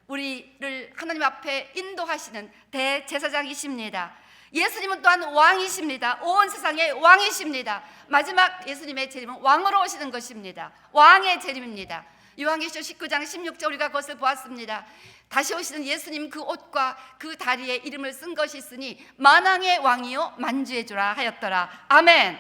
우리를 하나님 앞에 인도하시는 대제사장이십니다. 예수님은 또한 왕이십니다. 온 세상의 왕이십니다. 마지막 예수님의 재림은 왕으로 오시는 것입니다. 왕의 재림입니다. 요한계시록 19장 16절 우리가 그것을 보았습니다. 다시 오시는 예수님 그 옷과 그 다리에 이름을 쓴 것이 있으니 만왕의 왕이요 만주의 주라 하였더라. 아멘.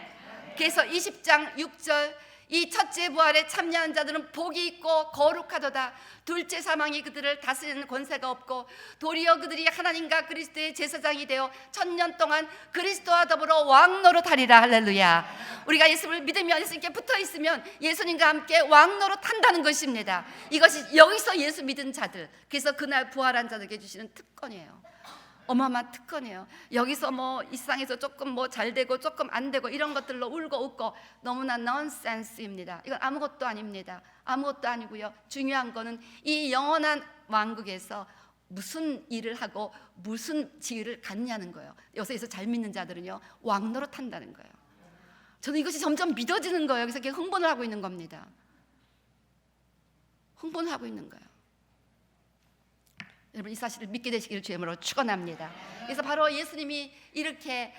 그래서 20장 6절 이 첫째 부활에 참여한 자들은 복이 있고 거룩하도다. 둘째 사망이 그들을 다스리는 권세가 없고 도리어 그들이 하나님과 그리스도의 제사장이 되어 1000년 동안 그리스도와 더불어 왕노릇하리라. 할렐루야. 우리가 예수를 믿으며 예수님께 붙어 있으면 예수님과 함께 왕노릇한다는 것입니다. 이것이 여기서 예수 믿은 자들, 그래서 그날 부활한 자들에게 주시는 특권이에요. 어마어마한 특권이에요. 여기서 뭐 일상에서 조금 뭐 잘 되고 조금 안 되고 이런 것들로 울고 웃고 너무나 넌센스입니다. 이건 아무것도 아닙니다. 아무것도 아니고요. 중요한 거는 이 영원한 왕국에서 무슨 일을 하고 무슨 지위를 갖냐는 거예요. 요새에서 잘 믿는 자들은요 왕노릇 한다는 거예요. 저는 이것이 점점 믿어지는 거예요. 그래서 이렇게 흥분을 하고 있는 겁니다. 흥분을 하고 있는 거예요. 여러분 이 사실을 믿게 되시기를 주의 이름으로 축원합니다. 그래서 바로 예수님이 이렇게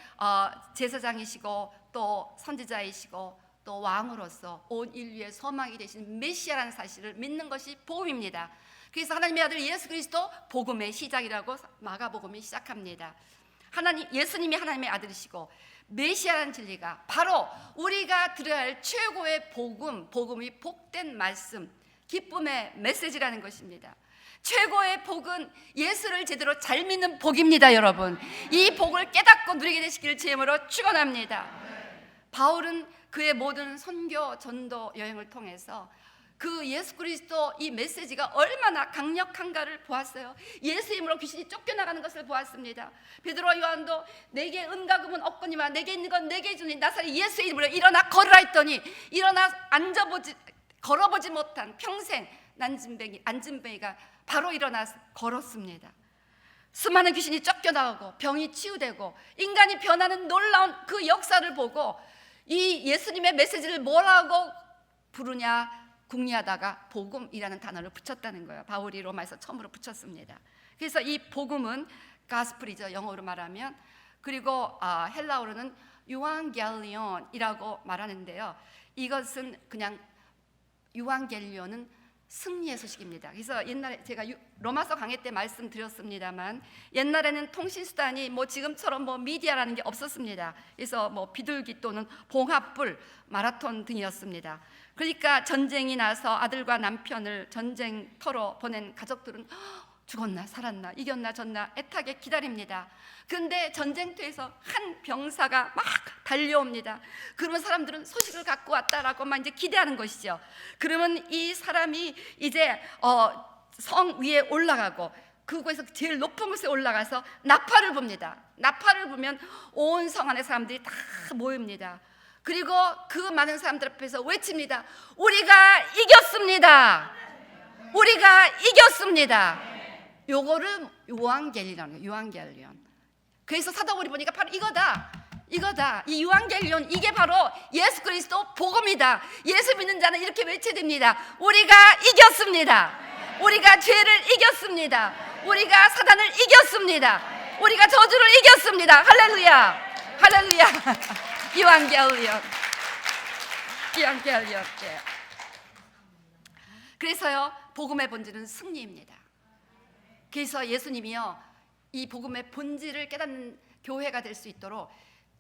제사장이시고 또 선지자이시고 또 왕으로서 온 인류의 소망이 되신 메시아라는 사실을 믿는 것이 복음입니다. 그래서 하나님의 아들 예수 그리스도 복음의 시작이라고 마가복음이 시작합니다. 예수님이 하나님의 아들이시고 메시아라는 진리가 바로 우리가 들어야 할 최고의 복음이 복된 말씀, 기쁨의 메시지라는 것입니다. 최고의 복은 예수를 제대로 잘 믿는 복입니다. 여러분 이 복을 깨닫고 누리게 되시기를 주의 이름으로 축원합니다. 바울은 그의 모든 선교 전도 여행을 통해서 그 예수 그리스도 이 메시지가 얼마나 강력한가를 보았어요. 예수 이름으로 귀신이 쫓겨나가는 것을 보았습니다. 베드로와 요한도 내게 은과 금은 없거니와 내게 있는 건 내게 주니 나사렛 예수의 이름으로 일어나 걸으라 했더니 일어나 걸어보지 못한 평생 안진뱅이가 바로 일어나 걸었습니다. 수많은 귀신이 쫓겨나가고 병이 치유되고 인간이 변하는 놀라운 그 역사를 보고 이 예수님의 메시지를 뭐라고 부르냐 궁리하다가 복음이라는 단어를 붙였다는 거예요. 바울이 로마에서 처음으로 붙였습니다. 그래서 이 복음은 가스플이죠, 영어로 말하면. 그리고 헬라어로는 유앙겔리온이라고 말하는데요. 이것은 그냥 유앙겔리온은 승리의 소식입니다. 그래서 옛날에 제가 로마서 강의 때 말씀드렸습니다만 옛날에는 통신수단이 뭐 지금처럼 뭐 미디어라는 게 없었습니다. 그래서 뭐 비둘기 또는 봉합불, 마라톤 등이었습니다. 그러니까 전쟁이 나서 아들과 남편을 전쟁터로 보낸 가족들은 죽었나 살았나 이겼나 졌나 애타게 기다립니다. 그런데 전쟁터에서 한 병사가 막 달려옵니다. 그러면 사람들은 소식을 갖고 왔다라고만 이제 기대하는 것이죠. 그러면 이 사람이 이제 성 위에 올라가고 그곳에서 제일 높은 곳에 올라가서 나팔을 붑니다. 나팔을 불면 온 성 안의 사람들이 다 모입니다. 그리고 그 많은 사람들 앞에서 외칩니다. 우리가 이겼습니다. 우리가 이겼습니다. 요거를 유앙겔리온. 그래서 사도 바울이 보니까 바로 이거다. 이 유앙겔리온, 이게 바로 예수 그리스도 복음이다. 예수 믿는 자는 이렇게 외쳐야 됩니다. 우리가 이겼습니다. 우리가 죄를 이겼습니다. 우리가 사단을 이겼습니다. 우리가 저주를 이겼습니다. 할렐루야. 유앙겔리온. 그래서요, 복음의 본질은 승리입니다. 그래서 예수님이요, 이 복음의 본질을 깨닫는 교회가 될 수 있도록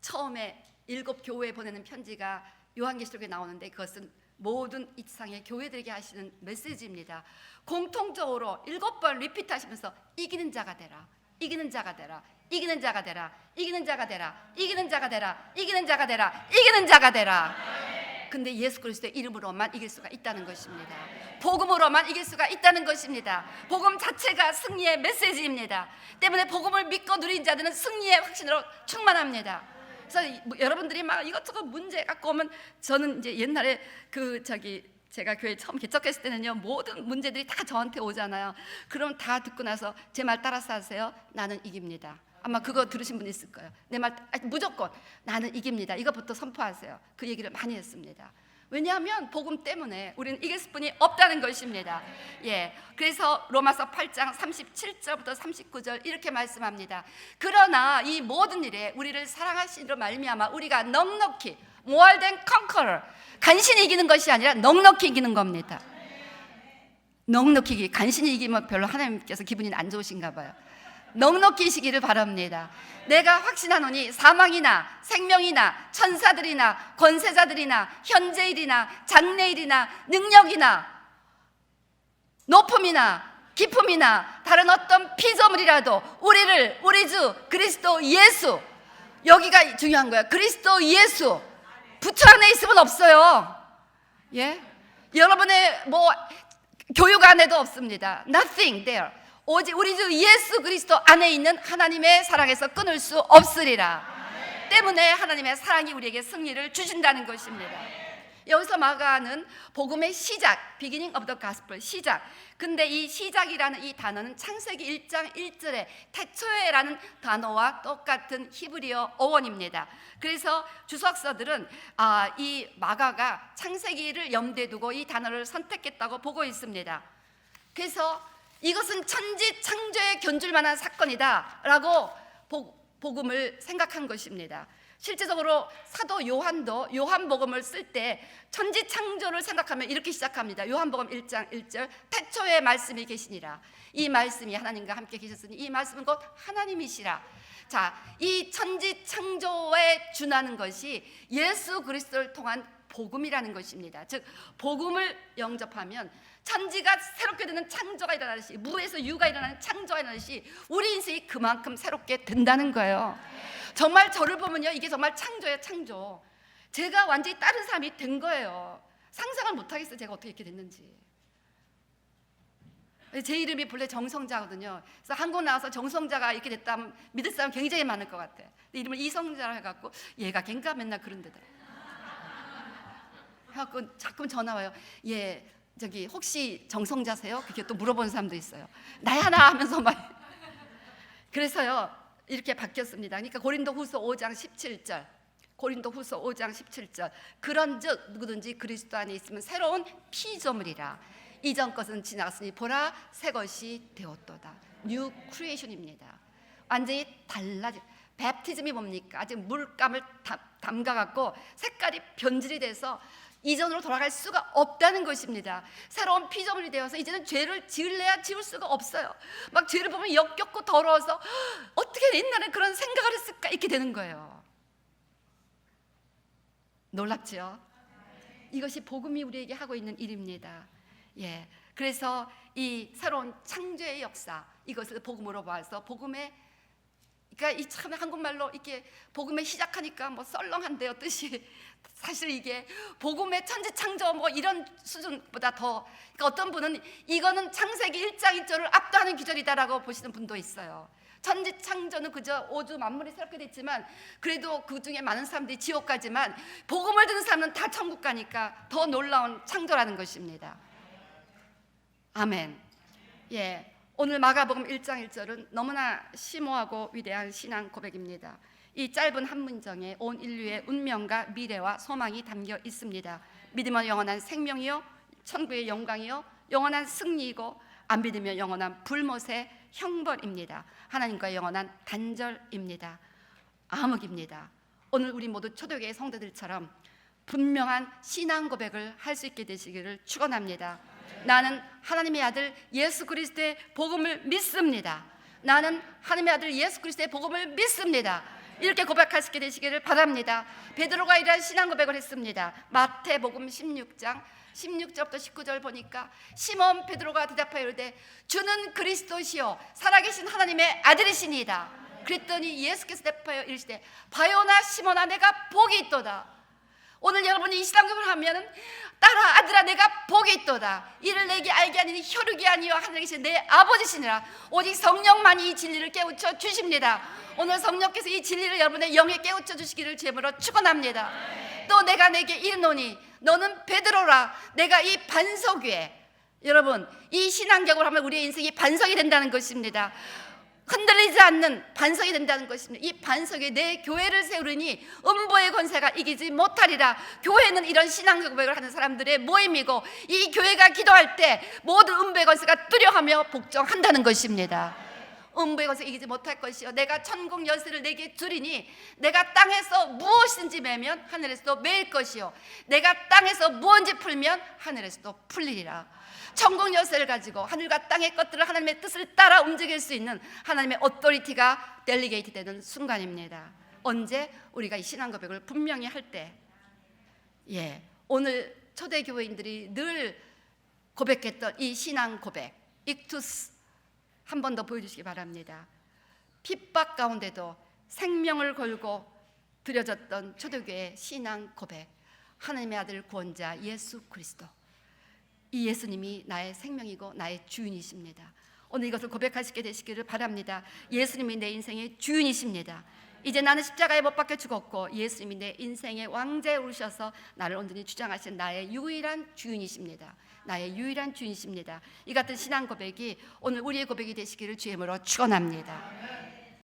처음에 7 교회에 보내는 편지가 요한계시록에 나오는데 그것은 모든 이상의 교회들에게 하시는 메시지입니다. 공통적으로 7번 리피트 하시면서 이기는 자가 되라, 이기는 자가 되라, 이기는 자가 되라, 이기는 자가 되라, 이기는 자가 되라, 이기는 자가 되라, 이기는 자가 되라. 근데 예수 그리스도의 이름으로만 이길 수가 있다는 것입니다. 복음으로만 이길 수가 있다는 것입니다. 복음 자체가 승리의 메시지입니다. 때문에 복음을 믿고 누린 자들은 승리의 확신으로 충만합니다. 그래서 여러분들이 막 이것저것 문제 갖고 오면 저는 이제 옛날에 제가 교회 처음 개척했을 때는요, 모든 문제들이 다 저한테 오잖아요. 그럼 다 듣고 나서 제 말 따라서 하세요. 나는 이깁니다. 아마 그거 들으신 분 있을 거예요. 내 말 무조건 나는 이깁니다. 이것부터 선포하세요. 그 얘기를 많이 했습니다. 왜냐하면 복음 때문에 우리는 이길 수뿐이 없다는 것입니다. 그래서 로마서 8장 37절부터 39절 이렇게 말씀합니다. 그러나 이 모든 일에 우리를 사랑하시니로 말미암아 우리가 넉넉히 more than conqueror, 간신히 이기는 것이 아니라 넉넉히 이기는 겁니다. 넉넉히 간신히 이기면 별로 하나님께서 기분이 안 좋으신가 봐요. 넉넉히 이시기를 바랍니다. 내가 확신하노니 사망이나 생명이나 천사들이나 권세자들이나 현재일이나 장래일이나 능력이나 높음이나 깊음이나 다른 어떤 피조물이라도 우리 주 그리스도 예수, 여기가 중요한 거야. 그리스도 예수 부처 안에 있으면 없어요. 여러분의 뭐 교육 안에도 없습니다. Nothing there. 오직 우리 주 예수 그리스도 안에 있는 하나님의 사랑에서 끊을 수 없으리라. 때문에 하나님의 사랑이 우리에게 승리를 주신다는 것입니다. 여기서 마가는 복음의 시작, beginning of the gospel, 시작. 근데 이 시작이라는 이 단어는 창세기 1장 1절에 태초에라는 단어와 똑같은 히브리어 어원입니다. 그래서 주석서들은 이 마가가 창세기를 염두에 두고 이 단어를 선택했다고 보고 있습니다. 그래서 이것은 천지 창조에 견줄 만한 사건이다 라고 복음을 생각한 것입니다. 실제적으로 사도 요한도 요한복음을 쓸 때 천지 창조를 생각하면 이렇게 시작합니다. 요한복음 1장 1절 태초에 말씀이 계시니라. 이 말씀이 하나님과 함께 계셨으니 이 말씀은 곧 하나님이시라. 자, 이 천지 창조에 준하는 것이 예수 그리스도를 통한 복음이라는 것입니다. 즉 복음을 영접하면 천지가 새롭게 되는 창조가 일어나듯이, 무에서 유가 일어나는 창조가 일어나듯이 우리 인생이 그만큼 새롭게 된다는 거예요. 정말 저를 보면요, 이게 정말 창조예요, 창조. 제가 완전히 다른 사람이 된 거예요. 상상을 못하겠어요. 제가 어떻게 이렇게 됐는지. 제 이름이 본래 정성자거든요. 그래서 한국 나와서 정성자가 이렇게 됐다면 믿을 사람 굉장히 많을 것 같아. 이름을 이성자로 해갖고 얘가 걘가 맨날 그런 데다. 해갖고 자꾸 전화 와요. 예, 저기 혹시 정성자세요? 그렇게 또 물어보는 사람도 있어요. 나야 나 하면서 막. 그래서요 이렇게 바뀌었습니다. 그러니까 고린도후서 5장 17절, 고린도후서 5장 17절. 그런즉 누구든지 그리스도 안에 있으면 새로운 피조물이라. 이전 것은 지나갔으니 보라 새 것이 되었도다. 뉴 크리에이션입니다. 완전히 달라진. 뱀티즘이 뭡니까? 아직 물감을 담가갖고 색깔이 변질이 돼서 이전으로 돌아갈 수가 없다는 것입니다. 새로운 피조물이 되어서 이제는 죄를 지을래야 지을 수가 없어요. 막 죄를 보면 역겹고 더러워서 어떻게 옛날에 그런 생각을 했을까 이렇게 되는 거예요. 놀랍죠? 이것이 복음이 우리에게 하고 있는 일입니다. 예, 그래서 이 새로운 창조의 역사, 이것을 복음으로 봐서 복음의, 그러니까 이 참 한국말로 이렇게 복음에 시작하니까 뭐 썰렁한데요 뜻이. 사실 이게 복음의 천지창조 뭐 이런 수준보다 더, 그러니까 어떤 분은 이거는 창세기 1장 1절을 압도하는 기절이다라고 보시는 분도 있어요. 천지창조는 그저 오주 만물이 새롭게 됐지만 그래도 그 중에 많은 사람들이 지옥 가지만 복음을 듣는 사람은 다 천국 가니까 더 놀라운 창조라는 것입니다. 아멘. 예, 오늘 마가복음 1장 1절은 너무나 심오하고 위대한 신앙 고백입니다. 이 짧은 한 문장에 온 인류의 운명과 미래와 소망이 담겨 있습니다. 믿으면 영원한 생명이요, 천국의 영광이요, 영원한 승리이고 안 믿으면 영원한 불못의 형벌입니다. 하나님과의 영원한 단절입니다. 암흑입니다. 오늘 우리 모두 초대교회 성도들처럼 분명한 신앙 고백을 할 수 있게 되시기를 축원합니다. 나는 하나님의 아들 예수 그리스도의 복음을 믿습니다. 나는 하나님의 아들 예수 그리스도의 복음을 믿습니다. 이렇게 고백할 수 있게 되시기를 바랍니다. 베드로가 이러한 신앙 고백을 했습니다. 마태복음 16장 16절부터 19절 보니까 시몬 베드로가 대답하여 이르되 주는 그리스도시요 살아계신 하나님의 아들이시니이다. 그랬더니 예수께서 대답하여 이르시되 바요나 시몬아 내가 복이 있도다. 오늘 여러분이 이 신앙 고백을 하면 딸아 아들아 내가 복이 있도다. 이를 내게 알게 하니 혈육이 아니요 하늘에 계신 내 아버지시니라. 오직 성령만이 이 진리를 깨우쳐 주십니다. 오늘 성령께서 이 진리를 여러분의 영에 깨우쳐 주시기를 제물로 축원합니다. 또 내가 내게 이르노니 너는 베드로라. 내가 이 반석 위에, 여러분 이 신앙적으로 하면 우리의 인생이 반석이 된다는 것입니다. 흔들리지 않는 반석이 된다는 것입니다. 이 반석에 내 교회를 세우리니 음보의 권세가 이기지 못하리라. 교회는 이런 신앙 고백을 하는 사람들의 모임이고 이 교회가 기도할 때 모든 음보의 권세가 뚜려하며 복종한다는 것입니다. 음부의 것을 이기지 못할 것이요 내가 천국 열쇠를 내게 주리니 내가 땅에서 무엇인지 매면 하늘에서도 매일 것이요 내가 땅에서 무엇인지 풀면 하늘에서도 풀리리라. 천국 열쇠를 가지고 하늘과 땅의 것들을 하나님의 뜻을 따라 움직일 수 있는 하나님의 오토리티가 델리게이트 되는 순간입니다. 언제? 우리가 이 신앙 고백을 분명히 할 때. 예, 오늘 초대교회인들이 늘 고백했던 이 신앙 고백 익투스 한 번 더 보여주시기 바랍니다. 핍박 가운데도 생명을 걸고 드려졌던 초대교회의 신앙 고백. 하나님의 아들 구원자 예수 그리스도, 이 예수님이 나의 생명이고 나의 주인이십니다. 오늘 이것을 고백할 수 있게 되시기를 바랍니다. 예수님이 내 인생의 주인이십니다. 이제 나는 십자가에 못 박혀 죽었고 예수님이 내 인생의 왕자에 오르셔서 나를 온전히 주장하신 나의 유일한 주인이십니다. 나의 유일한 주인이십니다. 이 같은 신앙 고백이 오늘 우리의 고백이 되시기를 주의 이름으로 축원합니다.